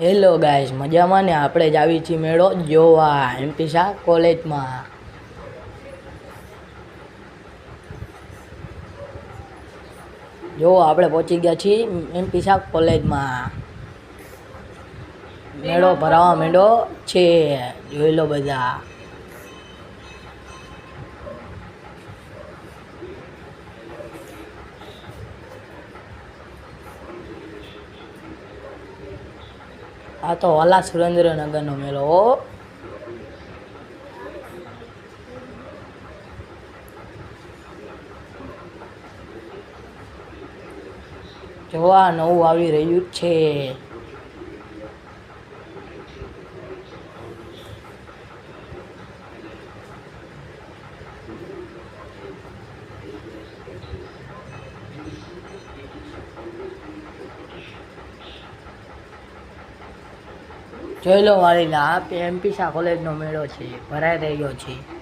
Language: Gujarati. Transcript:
હેલો ગાઈસ, મજામાં ને? આપણે જ આવી છીએ મેળો જોવા એમપી શાહ કોલેજમાં. જો આપણે પહોંચી ગયા છીએ એમપી શાહ કોલેજમાં. મેળો ભરાવા માંડ્યો છે, જોઈ લો બધા. આ તો વાલા સુરેન્દ્રનગરનો મેળો. જોવા નવું આવી રહ્યું છે. જોઈ લો વાળીલા, આ એમપી શાહ કોલેજનો મેળો છે, ભરાઈ રહ્યો છે.